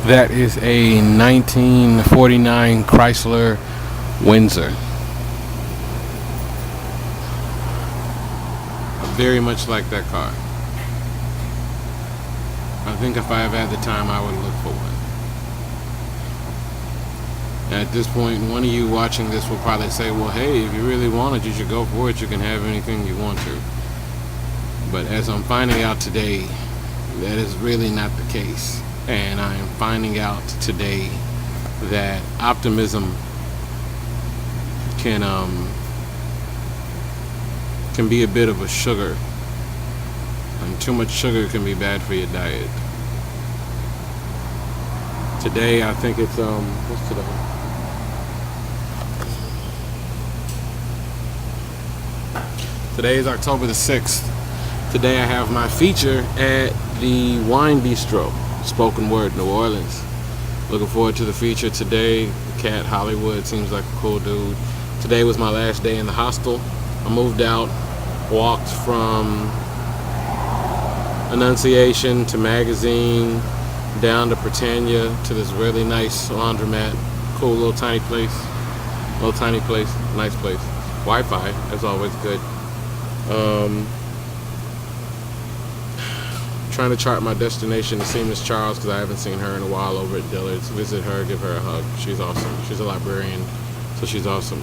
That is a 1949 Chrysler Windsor. I very much like that car. I think if I ever had the time, I would look for one. At this point, one of you watching this will probably say, well, hey, if you really want it, you should go for it. You can have anything you want to. But as I'm finding out today, that is really not the case. And I am finding out today that optimism can be a bit of a sugar. And too much sugar can be bad for your diet. Today, I think it's, what's today? Today is October the 6th. Today I have my feature at the Wine Bistro, Spoken Word, New Orleans. Looking forward to the feature today. Cat Hollywood seems like a cool dude. Today was my last day in the hostel. I moved out, walked from Annunciation to Magazine, down to Britannia to this really nice laundromat. Cool little tiny place. Nice place. Wi-Fi, as always, good. Trying to chart my destination to see Miss Charles because I haven't seen her in a while over at Dillard's. Visit her, give her a hug. She's awesome. She's a librarian, so she's awesome.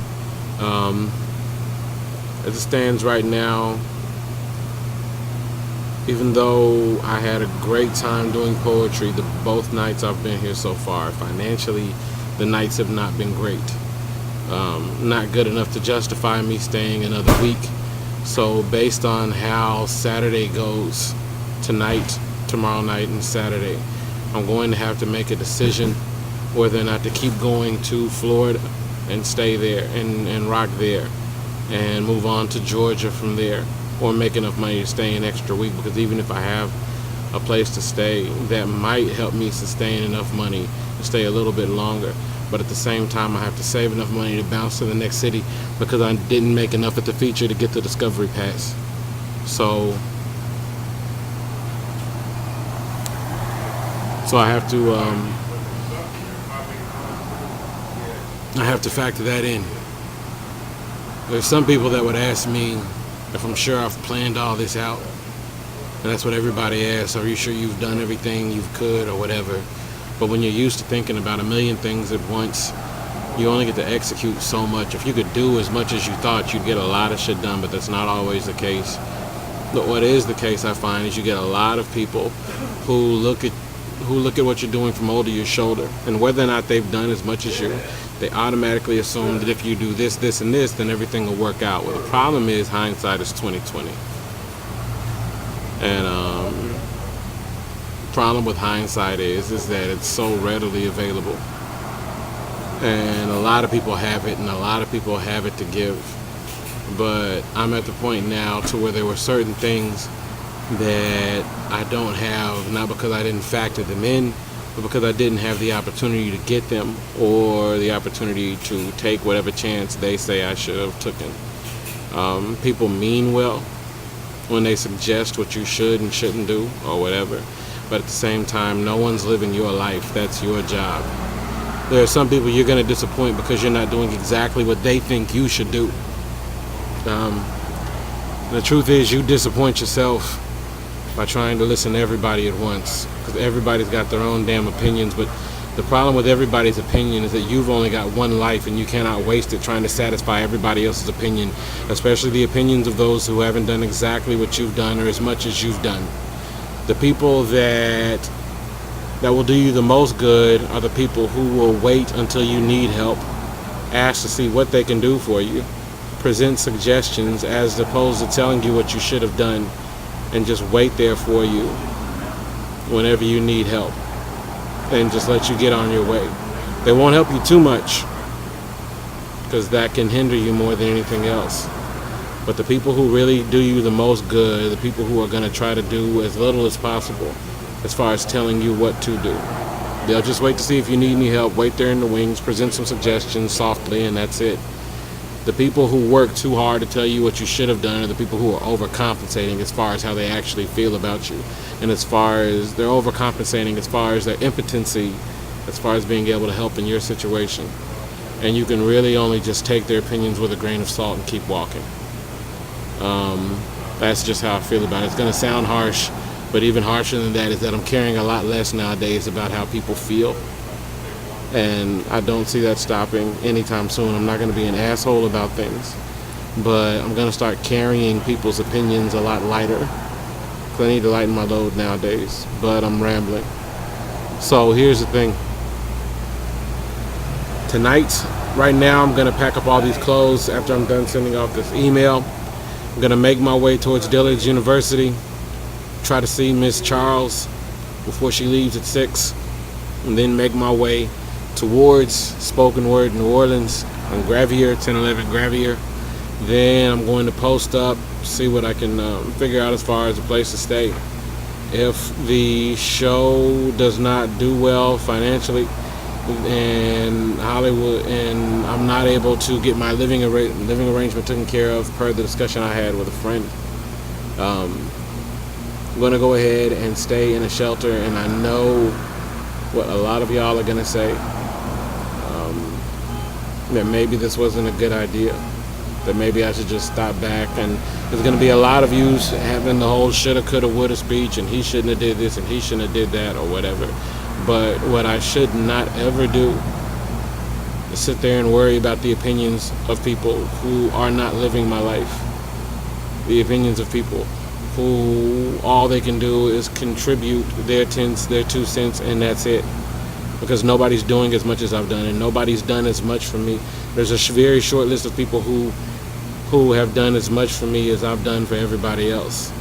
As it stands right now, even though I had a great time doing poetry both nights I've been here so far, financially the nights have not been great. Not good enough to justify me staying another week. So based on how Saturday goes, tonight, tomorrow night, and Saturday, I'm going to have to make a decision whether or not to keep going to Florida and stay there and rock there and move on to Georgia from there, or make enough money to stay an extra week, because even if I have a place to stay, that might help me sustain enough money to stay a little bit longer. But at the same time, I have to save enough money to bounce to the next city because I didn't make enough at the feature to get the Discovery Pass. So I have to factor that in. There's some people that would ask me if I'm sure I've planned all this out. And that's what everybody asks. Are you sure you've done everything you could or whatever? But when you're used to thinking about a million things at once, you only get to execute so much. If you could do as much as you thought, you'd get a lot of shit done, but that's not always the case. But what is the case, I find, is you get a lot of people who look at what you're doing from over your shoulder, and whether or not they've done as much as you, they automatically assume that if you do this, this, and this, then everything will work out. Well, the problem is hindsight is 20/20, and problem with hindsight is that it's so readily available, and a lot of people have it, and a lot of people have it to give. But I'm at the point now to where there were certain things that I don't have, not because I didn't factor them in, but because I didn't have the opportunity to get them, or the opportunity to take whatever chance they say I should have taken. People mean well when they suggest what you should and shouldn't do or whatever, but at the same time, no one's living your life. That's your job. There are some people you're going to disappoint because you're not doing exactly what they think you should do. The truth is, you disappoint yourself by trying to listen to everybody at once, because everybody's got their own damn opinions. But the problem with everybody's opinion is that you've only got one life, and you cannot waste it trying to satisfy everybody else's opinion, especially the opinions of those who haven't done exactly what you've done or as much as you've done. The people that will do you the most good are the people who will wait until you need help, ask to see what they can do for you, present suggestions as opposed to telling you what you should have done, and just wait there for you whenever you need help and just let you get on your way. They won't help you too much because that can hinder you more than anything else. But the people who really do you the most good are the people who are going to try to do as little as possible as far as telling you what to do. They'll just wait to see if you need any help, wait there in the wings, present some suggestions softly, and that's it. The people who work too hard to tell you what you should have done are the people who are overcompensating as far as how they actually feel about you. And as far as they're overcompensating as far as their impotency, as far as being able to help in your situation. And you can really only just take their opinions with a grain of salt and keep walking. That's just how I feel about it. It's going to sound harsh, but even harsher than that is that I'm caring a lot less nowadays about how people feel. And I don't see that stopping anytime soon. I'm not going to be an asshole about things, but I'm going to start carrying people's opinions a lot lighter. So I need to lighten my load nowadays, but I'm rambling. So here's the thing. Tonight, right now, I'm going to pack up all these clothes after I'm done sending off this email. I'm going to make my way towards Dillard's University, try to see Miss Charles before she leaves at 6, and then make my way towards Spoken Word New Orleans on Gravier, 1011 Gravier. Then I'm going to post up, see what I can figure out as far as a place to stay. If the show does not do well financially and Hollywood, and I'm not able to get my living arrangement taken care of per the discussion I had with a friend, I'm going to go ahead and stay in a shelter. And I know what a lot of y'all are going to say, that maybe this wasn't a good idea, that maybe I should just stop back. And there's going to be a lot of you having the whole shoulda, coulda, woulda speech, and he shouldn't have did this and he shouldn't have did that or whatever. But what I should not ever do is sit there and worry about the opinions of people who are not living my life. The opinions of people who all they can do is contribute their 2 cents, and that's it. Because nobody's doing as much as I've done, and nobody's done as much for me. There's a very short list of people who have done as much for me as I've done for everybody else.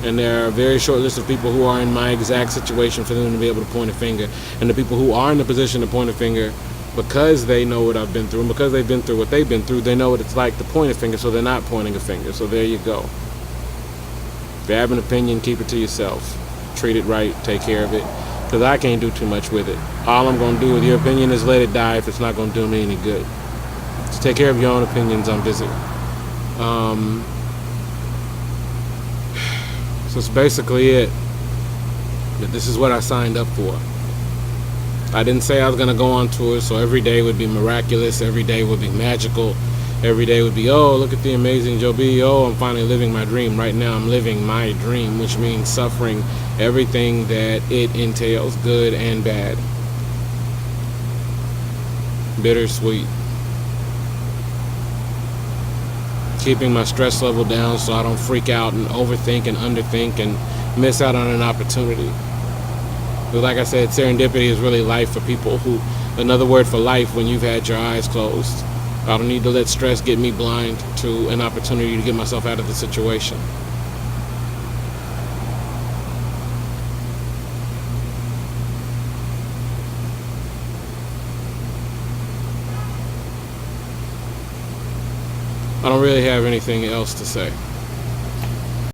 And there are a very short list of people who are in my exact situation for them to be able to point a finger. And the people who are in the position to point a finger, because they know what I've been through, and because they've been through what they've been through, they know what it's like to point a finger, so they're not pointing a finger. So there you go. If you have an opinion, keep it to yourself. Treat it right, take care of it. Because I can't do too much with it. All I'm going to do with your opinion is let it die if it's not going to do me any good. So take care of your own opinions. I'm busy. So that's basically it. But this is what I signed up for. I didn't say I was going to go on tour, so every day would be miraculous. Every day would be magical. Every day would be, oh, look at the amazing Joe B. Oh, I'm finally living my dream. Right now I'm living my dream, which means suffering everything that it entails, good and bad. Bittersweet. Keeping my stress level down so I don't freak out and overthink and underthink and miss out on an opportunity. But like I said, serendipity is really life for people who, another word for life when you've had your eyes closed. I don't need to let stress get me blind to an opportunity to get myself out of the situation. I don't really have anything else to say.